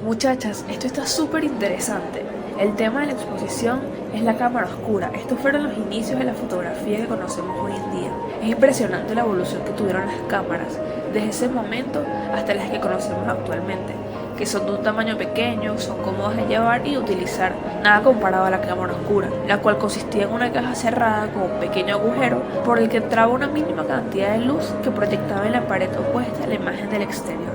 Muchachas, esto está súper interesante. El tema de la exposición es la cámara oscura. Estos fueron los inicios de la fotografía que conocemos hoy en día. Es impresionante la evolución que tuvieron las cámaras desde ese momento hasta las que conocemos actualmente, que son de un tamaño pequeño, son cómodas de llevar y de utilizar, nada comparado a la cámara oscura, la cual consistía en una caja cerrada con un pequeño agujero por el que entraba una mínima cantidad de luz que proyectaba en la pared opuesta a la imagen del exterior.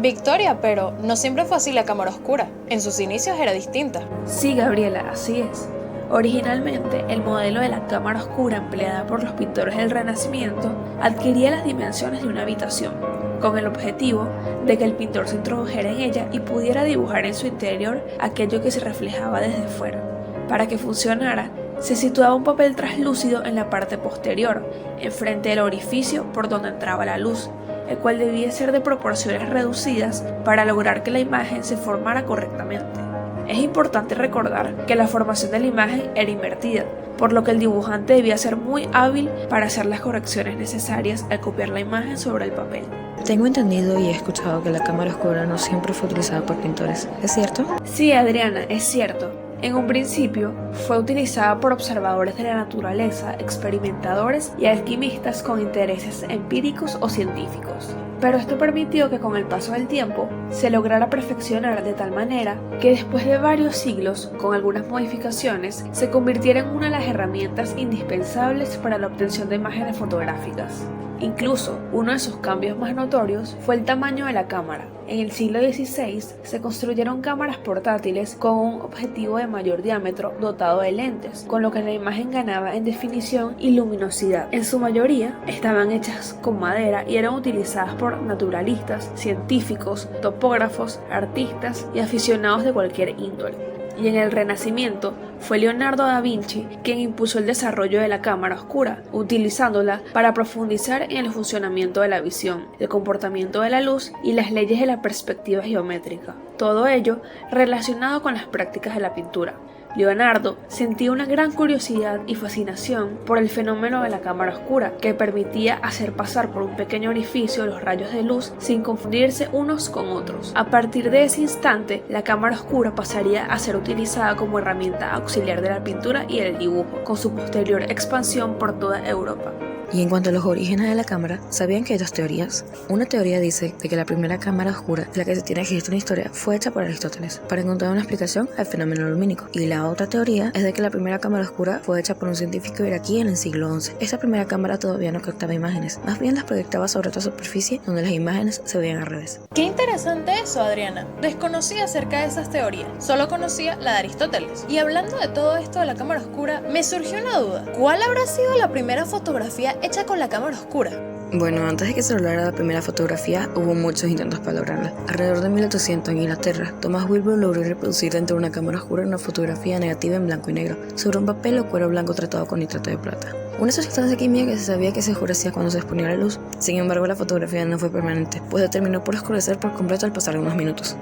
Victoria, pero no siempre fue así la cámara oscura. En sus inicios era distinta. Sí, Gabriela, así es. Originalmente, el modelo de la cámara oscura empleada por los pintores del Renacimiento adquiría las dimensiones de una habitación, con el objetivo de que el pintor se introdujera en ella y pudiera dibujar en su interior aquello que se reflejaba desde fuera. Para que funcionara, se situaba un papel translúcido en la parte posterior, enfrente del orificio por donde entraba la luz, el cual debía ser de proporciones reducidas para lograr que la imagen se formara correctamente. Es importante recordar que la formación de la imagen era invertida, por lo que el dibujante debía ser muy hábil para hacer las correcciones necesarias al copiar la imagen sobre el papel. Tengo entendido y he escuchado que la cámara oscura no siempre fue utilizada por pintores, ¿es cierto? Sí, Adriana, es cierto. En un principio, fue utilizada por observadores de la naturaleza, experimentadores y alquimistas con intereses empíricos o científicos. Pero esto permitió que con el paso del tiempo se lograra perfeccionar de tal manera que después de varios siglos, con algunas modificaciones, se convirtiera en una de las herramientas indispensables para la obtención de imágenes fotográficas. Incluso, uno de sus cambios más notorios fue el tamaño de la cámara. En el siglo XVI se construyeron cámaras portátiles con un objetivo de mayor diámetro dotado de lentes, con lo que la imagen ganaba en definición y luminosidad. En su mayoría estaban hechas con madera y eran utilizadas por naturalistas, científicos, topógrafos, artistas y aficionados de cualquier índole. Y en el Renacimiento fue Leonardo da Vinci quien impulsó el desarrollo de la cámara oscura, utilizándola para profundizar en el funcionamiento de la visión, el comportamiento de la luz y las leyes de la perspectiva geométrica. Todo ello relacionado con las prácticas de la pintura. Leonardo sentía una gran curiosidad y fascinación por el fenómeno de la cámara oscura, que permitía hacer pasar por un pequeño orificio los rayos de luz sin confundirse unos con otros. A partir de ese instante, la cámara oscura pasaría a ser utilizada como herramienta auxiliar de la pintura y el dibujo, con su posterior expansión por toda Europa. Y en cuanto a los orígenes de la cámara, ¿sabían que hay dos teorías? Una teoría dice de que la primera cámara oscura de la que se tiene registro en la historia fue hecha por Aristóteles para encontrar una explicación al fenómeno lumínico. Y la otra teoría es de que la primera cámara oscura fue hecha por un científico iraquí en el siglo XI. Esta primera cámara todavía no captaba imágenes, más bien las proyectaba sobre otra superficie donde las imágenes se veían al revés. Qué interesante eso, Adriana. Desconocía acerca de esas teorías, solo conocía la de Aristóteles. Y hablando de todo esto de la cámara oscura, me surgió una duda. ¿Cuál habrá sido la primera fotografía hecha con la cámara oscura? Bueno, antes de que se lograra la primera fotografía, hubo muchos intentos para lograrla. Alrededor de 1800 en Inglaterra, Thomas Wilbur logró reproducir dentro de una cámara oscura una fotografía negativa en blanco y negro, sobre un papel o cuero blanco tratado con nitrato de plata. Una sustancia química que se sabía que se oscurecía cuando se exponía a la luz. Sin embargo, la fotografía no fue permanente, pues se terminó por oscurecer por completo al pasar unos minutos.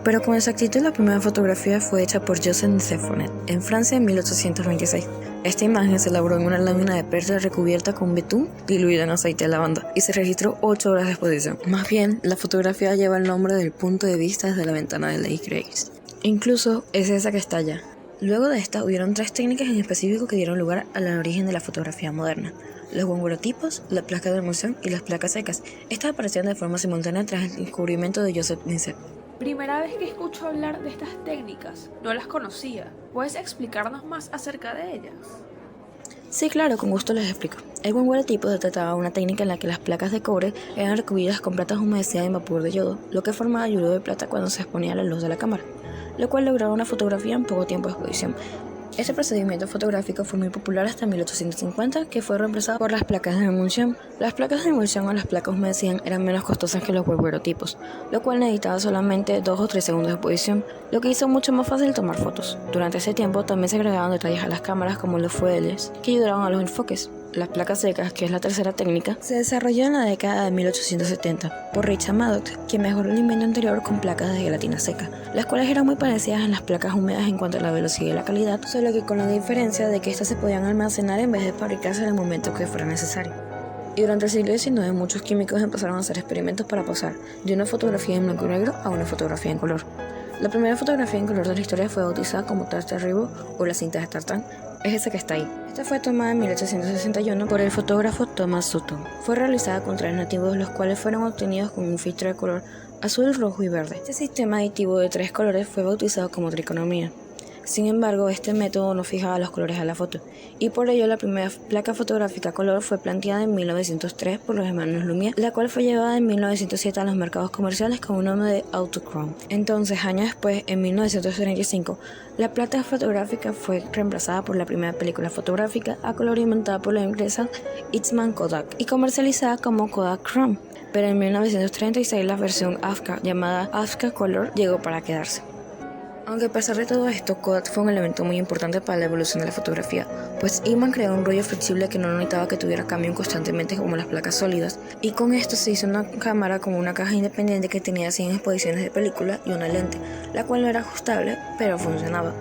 Pero con exactitud la primera fotografía fue hecha por Joseph Seffonet en Francia en 1826. Esta imagen se elaboró en una lámina de perla recubierta con betún diluido en aceite de lavanda y se registró 8 horas de exposición. Más bien, la fotografía lleva el nombre del punto de vista desde la ventana de Lady Grace. Incluso es esa que está allá. Luego de esta hubieron 3 técnicas en específico que dieron lugar al origen de la fotografía moderna: los guanguerotipos, la placa de emulsión y las placas secas. Estas aparecieron de forma simultánea tras el descubrimiento de Joseph Nitzsch. Primera vez que escucho hablar de estas técnicas, no las conocía. ¿Puedes explicarnos más acerca de ellas? Sí, claro, con gusto les explico. El guanguerotipo se trataba de una técnica en la que las placas de cobre eran recubiertas con platas humedecidas en vapor de yodo, lo que formaba yodo de plata cuando se exponía a la luz de la cámara, lo cual lograba una fotografía en poco tiempo de exposición. Este procedimiento fotográfico fue muy popular hasta 1850, que fue reemplazado por las placas de emulsión. Las placas de emulsión o las placas humedecidas eran menos costosas que los guanguerotipos, lo cual necesitaba solamente 2 o 3 segundos de exposición, lo que hizo mucho más fácil tomar fotos. Durante ese tiempo también se agregaban detalles a las cámaras como los fuelles, que ayudaban a los enfoques. Las placas secas, que es la tercera técnica, se desarrolló en la década de 1870 por Richard Maddox, quien mejoró el invento anterior con placas de gelatina seca, las cuales eran muy parecidas a las placas húmedas en cuanto a la velocidad y la calidad, solo que con la diferencia de que estas se podían almacenar en vez de fabricarse en el momento que fuera necesario. Y durante el siglo XIX muchos químicos empezaron a hacer experimentos para pasar de una fotografía en blanco y negro a una fotografía en color. La primera fotografía en color de la historia fue bautizada como Tartar Ribo o la cinta de Tartán. Es esa que está ahí. Esta fue tomada en 1861 por el fotógrafo Thomas Sutton. Fue realizada con trajes nativos, los cuales fueron obtenidos con un filtro de color azul, rojo y verde. Este sistema aditivo de 3 colores fue bautizado como triconomía. Sin embargo, este método no fijaba los colores a la foto, y por ello la primera placa fotográfica a color fue planteada en 1903 por los hermanos Lumière, la cual fue llevada en 1907 a los mercados comerciales con un nombre de Autochrome. Entonces, años después, en 1935, la placa fotográfica fue reemplazada por la primera película fotográfica a color inventada por la empresa Eastman Kodak y comercializada como Kodak Chrome. Pero en 1936 la versión AFCA, llamada AFCA Color, llegó para quedarse. Aunque a pesar de todo esto, Kodak fue un elemento muy importante para la evolución de la fotografía, pues Eastman creó un rollo flexible que no necesitaba que tuviera cambio constantemente como las placas sólidas, y con esto se hizo una cámara con una caja independiente que tenía 100 exposiciones de película y una lente, la cual no era ajustable, pero funcionaba.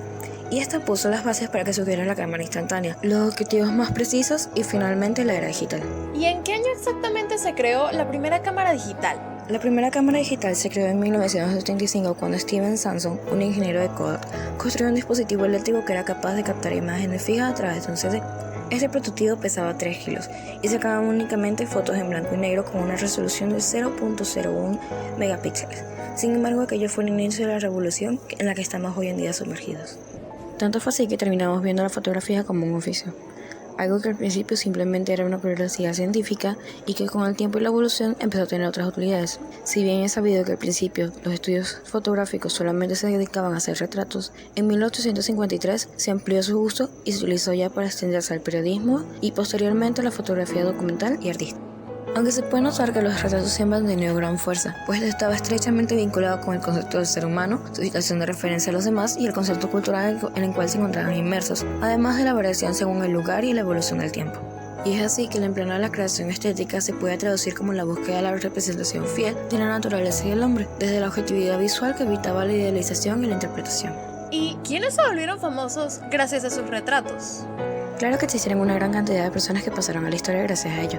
Y esta puso las bases para que surgiera la cámara instantánea, los objetivos más precisos y finalmente la era digital. ¿Y en qué año exactamente se creó la primera cámara digital? La primera cámara digital se creó en 1975 cuando Steven Sanson, un ingeniero de Kodak, construyó un dispositivo eléctrico que era capaz de captar imágenes fijas a través de un CD. Este prototipo pesaba 3 kilos y sacaba únicamente fotos en blanco y negro con una resolución de 0.01 megapíxeles. Sin embargo, aquello fue el inicio de la revolución en la que estamos hoy en día sumergidos. Tanto fue así que terminamos viendo la fotografía como un oficio. Algo que al principio simplemente era una curiosidad científica y que con el tiempo y la evolución empezó a tener otras utilidades. Si bien es sabido que al principio los estudios fotográficos solamente se dedicaban a hacer retratos, en 1853 se amplió su uso y se utilizó ya para extenderse al periodismo y posteriormente a la fotografía documental y artística. Aunque se puede notar que los retratos siempre han tenido gran fuerza, pues estaba estrechamente vinculado con el concepto del ser humano, su situación de referencia a los demás y el concepto cultural en el cual se encontraban inmersos, además de la variación según el lugar y la evolución del tiempo. Y es así que el empleo de la creación estética se puede traducir como la búsqueda de la representación fiel de la naturaleza y el hombre, desde la objetividad visual que evitaba la idealización y la interpretación. ¿Y quiénes se volvieron famosos gracias a sus retratos? Claro que existieron una gran cantidad de personas que pasaron a la historia gracias a ello.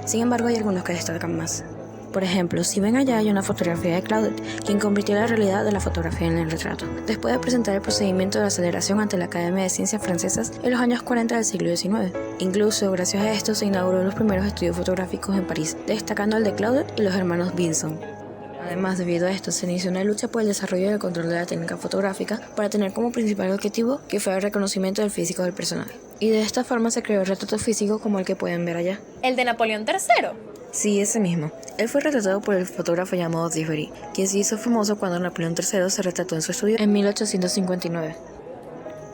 Sin embargo, hay algunos que destacan más. Por ejemplo, si ven allá hay una fotografía de Claudet, quien convirtió la realidad de la fotografía en el retrato, después de presentar el procedimiento de aceleración ante la Academia de Ciencias Francesas en los años 40 del siglo XIX. Incluso, gracias a esto, se inauguró los primeros estudios fotográficos en París, destacando el de Claudet y los hermanos Vinson. Además, debido a esto, se inició una lucha por el desarrollo y el control de la técnica fotográfica para tener como principal objetivo que fuera el reconocimiento del físico del personaje. Y de esta forma se creó el retrato físico como el que pueden ver allá. ¿El de Napoleón III? Sí, ese mismo. Él fue retratado por el fotógrafo llamado Differy, quien se hizo famoso cuando Napoleón III se retrató en su estudio en 1859.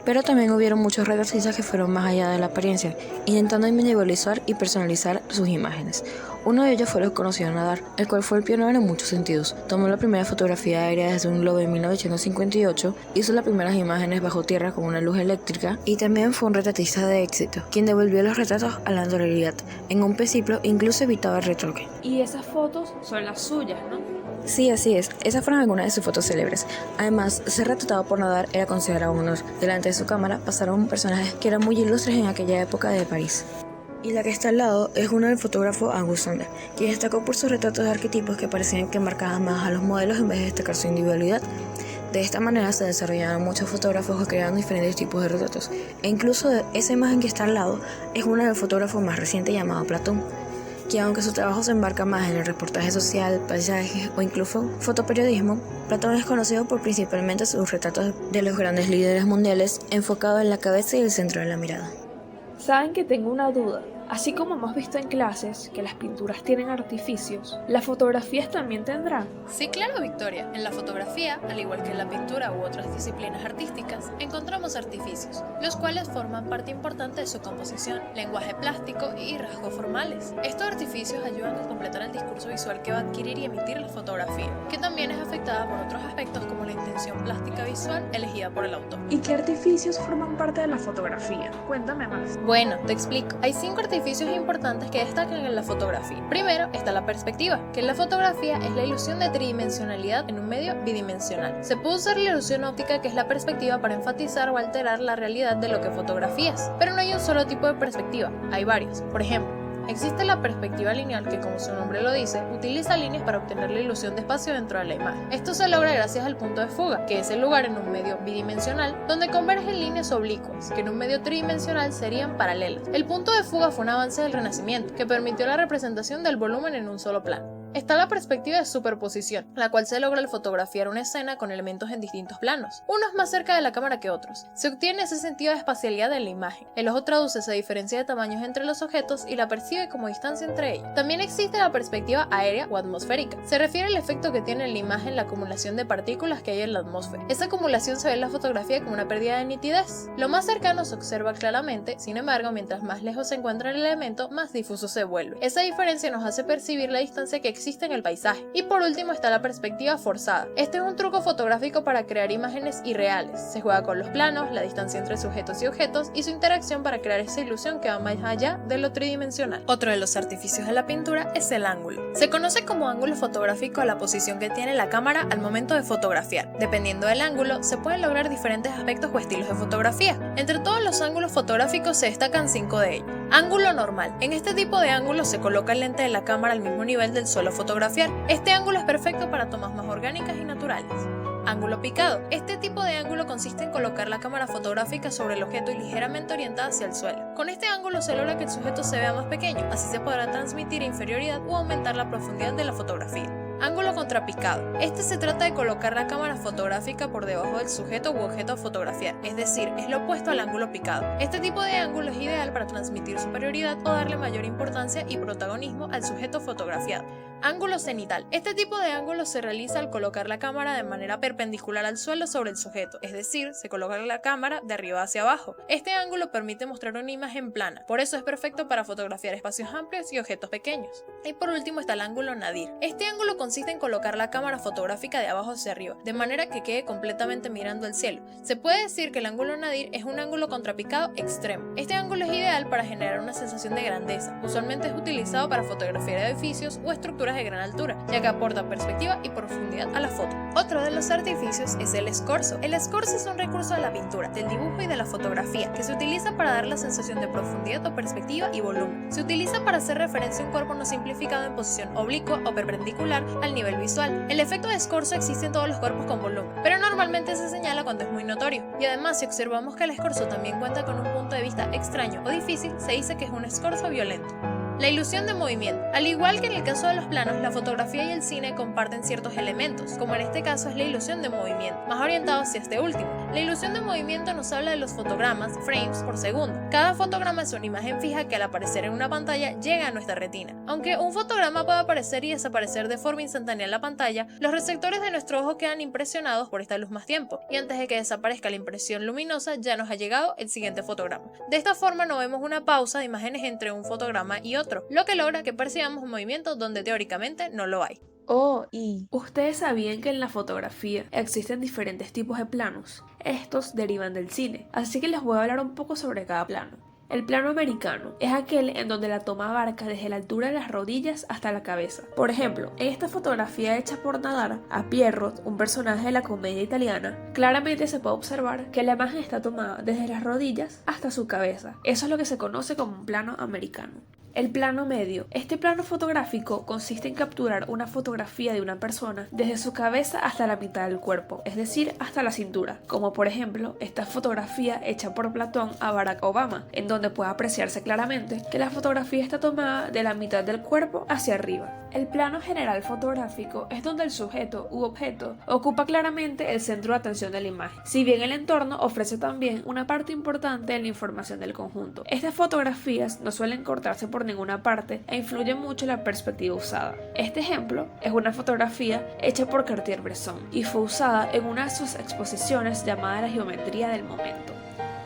Pero también hubieron muchos retratistas que fueron más allá de la apariencia, intentando individualizar y personalizar sus imágenes. Uno de ellos fue el conocido Nadar, el cual fue el pionero en muchos sentidos. Tomó la primera fotografía aérea desde un globo en 1958, hizo las primeras imágenes bajo tierra con una luz eléctrica y también fue un retratista de éxito, quien devolvió los retratos a la naturalidad. En un principio incluso evitaba el retoque. Y esas fotos son las suyas, ¿no? Sí, así es. Esas fueron algunas de sus fotos célebres. Además, ser retratado por Nadar era considerado un honor. Delante de su cámara pasaron personajes que eran muy ilustres en aquella época de París. Y la que está al lado es uno del fotógrafo Auguste Sander, quien destacó por sus retratos de arquetipos que parecían que marcaban más a los modelos en vez de destacar su individualidad. De esta manera se desarrollaron muchos fotógrafos que crearon diferentes tipos de retratos. E incluso esa imagen que está al lado es una del fotógrafo más reciente llamado Platón, que aunque su trabajo se embarca más en el reportaje social, paisajes o incluso fotoperiodismo, Platón es conocido por principalmente sus retratos de los grandes líderes mundiales enfocados en la cabeza y el centro de la mirada. Saben que tengo una duda. Así como hemos visto en clases que las pinturas tienen artificios, ¿las fotografías también tendrán? Sí, claro, Victoria. En la fotografía, al igual que en la pintura u otras disciplinas artísticas, encontramos artificios, los cuales forman parte importante de su composición, lenguaje plástico y rasgos formales. Estos artificios ayudan a completar el discurso visual que va a adquirir y emitir la fotografía, que también es afectada por otros aspectos como la intención plástica visual elegida por el autor. ¿Y qué artificios forman parte de la fotografía? Cuéntame más. Bueno, te explico. Hay 5 artificios importantes que destacan en la fotografía. Primero está la perspectiva, que en la fotografía es la ilusión de tridimensionalidad en un medio bidimensional. Se puede usar la ilusión óptica, que es la perspectiva, para enfatizar o alterar la realidad de lo que fotografías. Pero no hay un solo tipo de perspectiva, hay varios. Por ejemplo, Existe la perspectiva lineal que, como su nombre lo dice, utiliza líneas para obtener la ilusión de espacio dentro de la imagen. Esto se logra gracias al punto de fuga, que es el lugar en un medio bidimensional donde convergen líneas oblicuas, que en un medio tridimensional serían paralelas. El punto de fuga fue un avance del Renacimiento, que permitió la representación del volumen en un solo plano. Está la perspectiva de superposición, la cual se logra al fotografiar una escena con elementos en distintos planos, unos más cerca de la cámara que otros. Se obtiene ese sentido de espacialidad en la imagen. El ojo traduce esa diferencia de tamaños entre los objetos y la percibe como distancia entre ellos. También existe la perspectiva aérea o atmosférica. Se refiere al efecto que tiene en la imagen la acumulación de partículas que hay en la atmósfera. Esa acumulación se ve en la fotografía como una pérdida de nitidez. Lo más cercano se observa claramente, sin embargo, mientras más lejos se encuentra el elemento, más difuso se vuelve. Esa diferencia nos hace percibir la distancia que existe en el paisaje. Y por último está la perspectiva forzada. Este es un truco fotográfico para crear imágenes irreales. Se juega con los planos, la distancia entre sujetos y objetos y su interacción para crear esa ilusión que va más allá de lo tridimensional. Otro de los artificios de la pintura es el ángulo. Se conoce como ángulo fotográfico a la posición que tiene la cámara al momento de fotografiar. Dependiendo del ángulo, se pueden lograr diferentes aspectos o estilos de fotografía. Entre todos los ángulos fotográficos se destacan 5 de ellos. Ángulo normal. En este tipo de ángulo se coloca el lente de la cámara al mismo nivel del suelo fotografiar. Este ángulo es perfecto para tomas más orgánicas y naturales. Ángulo picado. Este tipo de ángulo consiste en colocar la cámara fotográfica sobre el objeto y ligeramente orientada hacia el suelo. Con este ángulo se logra que el sujeto se vea más pequeño, así se podrá transmitir inferioridad o aumentar la profundidad de la fotografía. Ángulo contrapicado. Este se trata de colocar la cámara fotográfica por debajo del sujeto u objeto a fotografiar, es decir, es lo opuesto al ángulo picado. Este tipo de ángulo es ideal para transmitir superioridad o darle mayor importancia y protagonismo al sujeto fotografiado. Ángulo cenital. Este tipo de ángulo se realiza al colocar la cámara de manera perpendicular al suelo sobre el sujeto, es decir, se coloca la cámara de arriba hacia abajo. Este ángulo permite mostrar una imagen plana, por eso es perfecto para fotografiar espacios amplios y objetos pequeños. Y por último está el ángulo nadir. Este ángulo consiste en colocar la cámara fotográfica de abajo hacia arriba, de manera que quede completamente mirando al cielo. Se puede decir que el ángulo nadir es un ángulo contrapicado extremo. Este ángulo es ideal para generar una sensación de grandeza. Usualmente es utilizado para fotografiar edificios o estructuras de gran altura, ya que aporta perspectiva y profundidad a la foto. Otro de los artificios es el escorzo. El escorzo es un recurso de la pintura, del dibujo y de la fotografía, que se utiliza para dar la sensación de profundidad o perspectiva y volumen. Se utiliza para hacer referencia a un cuerpo no simplificado en posición oblicua o perpendicular al nivel visual. El efecto de escorzo existe en todos los cuerpos con volumen, pero normalmente se señala cuando es muy notorio. Y además, si observamos que el escorzo también cuenta con un punto de vista extraño o difícil, se dice que es un escorzo violento. La ilusión de movimiento. Al igual que en el caso de los planos, la fotografía y el cine comparten ciertos elementos, como en este caso es la ilusión de movimiento, más orientado hacia este último. La ilusión de movimiento nos habla de los fotogramas, frames por segundo. Cada fotograma es una imagen fija que al aparecer en una pantalla llega a nuestra retina. Aunque un fotograma puede aparecer y desaparecer de forma instantánea en la pantalla, los receptores de nuestro ojo quedan impresionados por esta luz más tiempo, y antes de que desaparezca la impresión luminosa ya nos ha llegado el siguiente fotograma. De esta forma no vemos una pausa de imágenes entre un fotograma y otro, lo que logra que percibamos un movimiento donde teóricamente no lo hay. Y ¿ustedes sabían que en la fotografía existen diferentes tipos de planos? Estos derivan del cine, así que les voy a hablar un poco sobre cada plano. El plano americano es aquel en donde la toma abarca desde la altura de las rodillas hasta la cabeza. Por ejemplo, en esta fotografía hecha por Nadar a Pierrot, un personaje de la comedia italiana, claramente se puede observar que la imagen está tomada desde las rodillas hasta su cabeza. Eso es lo que se conoce como un plano americano. El plano medio. Este plano fotográfico consiste en capturar una fotografía de una persona desde su cabeza hasta la mitad del cuerpo, es decir, hasta la cintura, como por ejemplo esta fotografía hecha por Platón a Barack Obama, en donde puede apreciarse claramente que la fotografía está tomada de la mitad del cuerpo hacia arriba. El plano general fotográfico es donde el sujeto u objeto ocupa claramente el centro de atención de la imagen, si bien el entorno ofrece también una parte importante de la información del conjunto. Estas fotografías no suelen cortarse por ninguna parte e influye mucho en la perspectiva usada. Este ejemplo es una fotografía hecha por Cartier-Bresson y fue usada en una de sus exposiciones llamada La geometría del momento.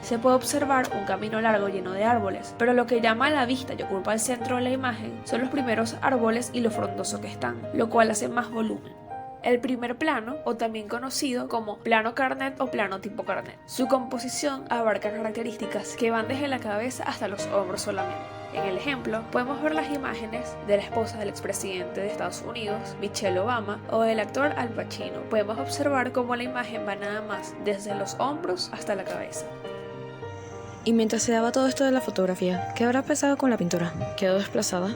Se puede observar un camino largo lleno de árboles, pero lo que llama a la vista y ocupa el centro de la imagen son los primeros árboles y lo frondoso que están, lo cual hace más volumen. El primer plano, o también conocido como plano Carnet o plano tipo Carnet. Su composición abarca características que van desde la cabeza hasta los hombros solamente. En el ejemplo, podemos ver las imágenes de la esposa del expresidente de Estados Unidos, Michelle Obama, o del actor Al Pacino. Podemos observar cómo la imagen va nada más desde los hombros hasta la cabeza. Y mientras se daba todo esto de la fotografía, ¿qué habrá pasado con la pintura? ¿Quedó desplazada?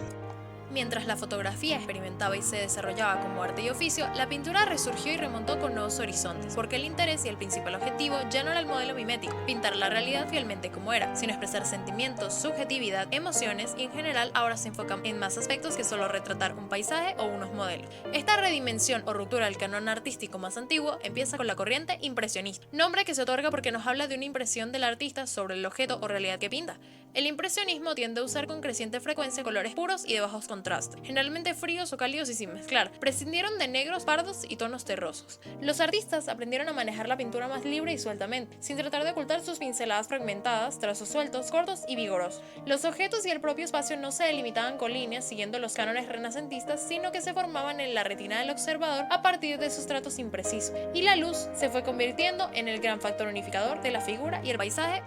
Mientras la fotografía experimentaba y se desarrollaba como arte y oficio, la pintura resurgió y remontó con nuevos horizontes, porque el interés y el principal objetivo ya no era el modelo mimético, pintar la realidad fielmente como era, sino expresar sentimientos, subjetividad, emociones y en general ahora se enfocan en más aspectos que solo retratar un paisaje o unos modelos. Esta redimensión o ruptura del canon artístico más antiguo empieza con la corriente impresionista, nombre que se otorga porque nos habla de una impresión del artista sobre el objeto o realidad que pinta. El impresionismo tiende a usar con creciente frecuencia colores puros y de bajos contrastes, generalmente fríos o cálidos y sin mezclar. Prescindieron de negros, pardos y tonos terrosos. Los artistas aprendieron a manejar la pintura más libre y sueltamente, sin tratar de ocultar sus pinceladas fragmentadas, trazos sueltos, cortos y vigorosos. Los objetos y el propio espacio no se delimitaban con líneas siguiendo los cánones renacentistas, sino que se formaban en la retina del observador a partir de sustratos imprecisos, y la luz se fue convirtiendo en el gran factor unificador de la figura y el paisaje.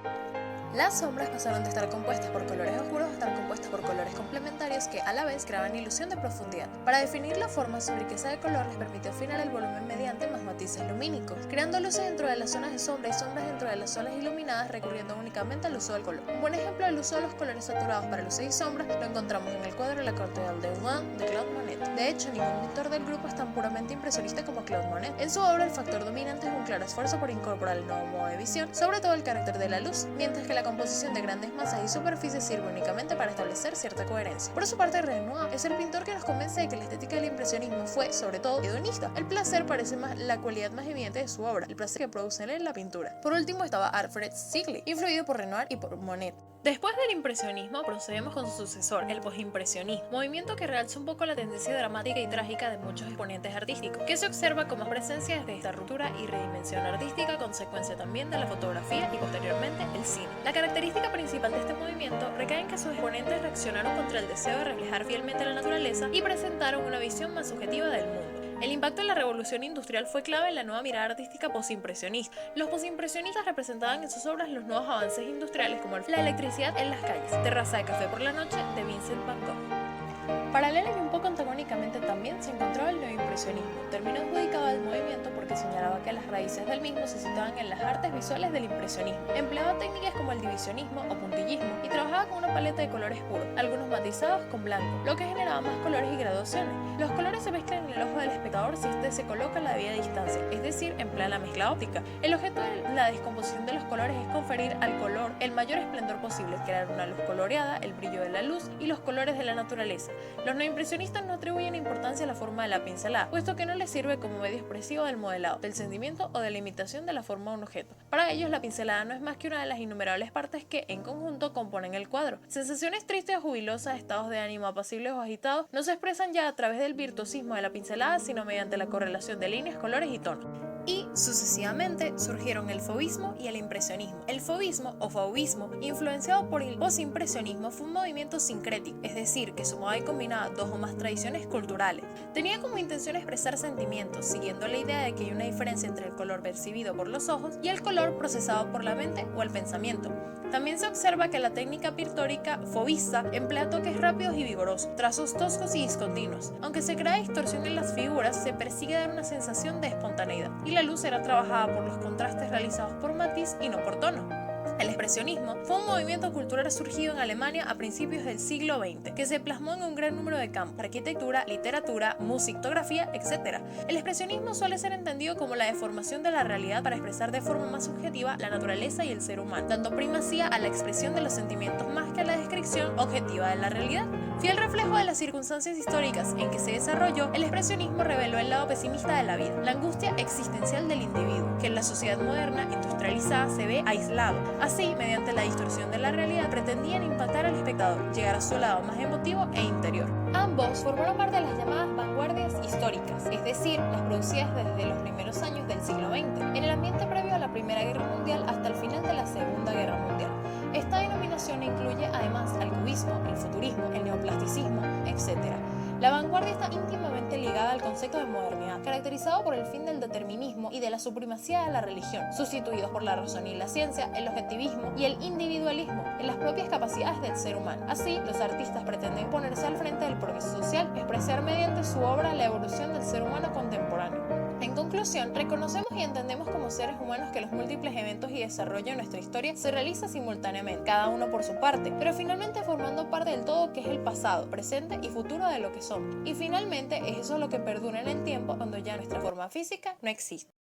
Las sombras pasaron de estar compuestas por colores oscuros a estar compuestas por colores complementarios que a la vez creaban ilusión de profundidad. Para definir la forma, su riqueza de color les permitió afinar el volumen mediante más matices lumínicos, creando luces dentro de las zonas de sombra y sombras dentro de las zonas iluminadas recurriendo únicamente al uso del color. Un buen ejemplo del uso de los colores saturados para luces y sombras lo encontramos en el cuadro La Catedral de Rouen de Claude Monet. De hecho, ningún pintor del grupo es tan puramente impresionista como Claude Monet. En su obra, el factor dominante es un claro esfuerzo por incorporar el nuevo modo de visión, sobre todo el carácter de la luz, mientras que la composición de grandes masas y superficies sirve únicamente para establecer cierta coherencia. Por su parte, Renoir es el pintor que nos convence de que la estética del impresionismo fue, sobre todo, hedonista. El placer parece más la cualidad más evidente de su obra, el placer que produce en él la pintura. Por último estaba Alfred Sigley, influido por Renoir y por Monet. Después del impresionismo, procedemos con su sucesor, el postimpresionismo, movimiento que realza un poco la tendencia dramática y trágica de muchos exponentes artísticos, que se observa con más presencia desde esta ruptura y redimensión artística, consecuencia también de la fotografía y posteriormente el cine. La característica principal de este movimiento recae en que sus exponentes reaccionaron contra el deseo de reflejar fielmente la naturaleza y presentaron una visión más subjetiva del mundo. El impacto de la revolución industrial fue clave en la nueva mirada artística postimpresionista. Los postimpresionistas representaban en sus obras los nuevos avances industriales como la electricidad en las calles, Terraza de café por la noche de Vincent Van Gogh. Paralela y un poco antagónicamente también se encontraba el neoimpresionismo, término adjudicado al movimiento porque señalaba que las raíces del mismo se situaban en las artes visuales del impresionismo. Empleaba técnicas como el divisionismo o puntillismo y trabajaba con una paleta de colores puros, algunos matizados con blanco, lo que generaba más colores y graduaciones. Los colores se mezclan en el ojo del espectador si éste se coloca a la debida distancia, es decir, emplea la mezcla óptica. El objeto de la descomposición de los colores es conferir al color el mayor esplendor posible, crear una luz coloreada, el brillo de la luz y los colores de la naturaleza. Los neoimpresionistas no atribuyen importancia a la forma de la pincelada, puesto que no les sirve como medio expresivo del modelado, del sentimiento o de la imitación de la forma de un objeto. Para ellos, la pincelada no es más que una de las innumerables partes que, en conjunto, componen el cuadro. Sensaciones tristes o jubilosas, estados de ánimo apacibles o agitados, no se expresan ya a través del virtuosismo de la pincelada, sino mediante la correlación de líneas, colores y tonos. Y, sucesivamente, surgieron el fauvismo y el impresionismo. El fauvismo o fauvismo, influenciado por el postimpresionismo, fue un movimiento sincrético, es decir, que sumaba y combinaba dos o más tradiciones culturales. Tenía como intención expresar sentimientos, siguiendo la idea de que hay una diferencia entre el color percibido por los ojos y el color procesado por la mente o el pensamiento. También se observa que la técnica pictórica fauvista emplea toques rápidos y vigorosos, trazos toscos y discontinuos. Aunque se crea distorsión en las figuras, se persigue dar una sensación de espontaneidad, y la luz era trabajada por los contrastes realizados por matiz y no por tono. El expresionismo fue un movimiento cultural surgido en Alemania a principios del siglo XX, que se plasmó en un gran número de campos: arquitectura, literatura, música, fotografía, etc. El expresionismo suele ser entendido como la deformación de la realidad para expresar de forma más subjetiva la naturaleza y el ser humano, dando primacía a la expresión de los sentimientos más que a la descripción objetiva de la realidad. Fiel reflejo de las circunstancias históricas en que se desarrolló, el expresionismo reveló el lado pesimista de la vida, la angustia existencial del individuo, que en la sociedad moderna industrializada se ve aislado. Así, mediante la distorsión de la realidad, pretendían impactar al espectador, llegar a su lado más emotivo e interior. Ambos formaron parte de las llamadas vanguardias históricas, es decir, las producidas desde los primeros años del siglo XX, en el ambiente previo a la Primera Guerra Mundial hasta el final de la Segunda Guerra Mundial. Esta denominación incluye además al cubismo, el futurismo, el neoplasticismo, etc. La vanguardia está íntimamente ligada al concepto de modernidad, caracterizado por el fin del determinismo y de la supremacía de la religión, sustituidos por la razón y la ciencia, el objetivismo y el individualismo en las propias capacidades del ser humano. Así, los artistas pretenden ponerse al frente del progreso social, expresar mediante su obra la evolución del ser humano contemporáneo. En conclusión, reconocemos y entendemos como seres humanos que los múltiples eventos y desarrollo de nuestra historia se realiza simultáneamente, cada uno por su parte, pero finalmente formando parte del todo que es el pasado, presente y futuro de lo que somos. Y finalmente es eso lo que perdura en el tiempo cuando ya nuestra forma física no existe.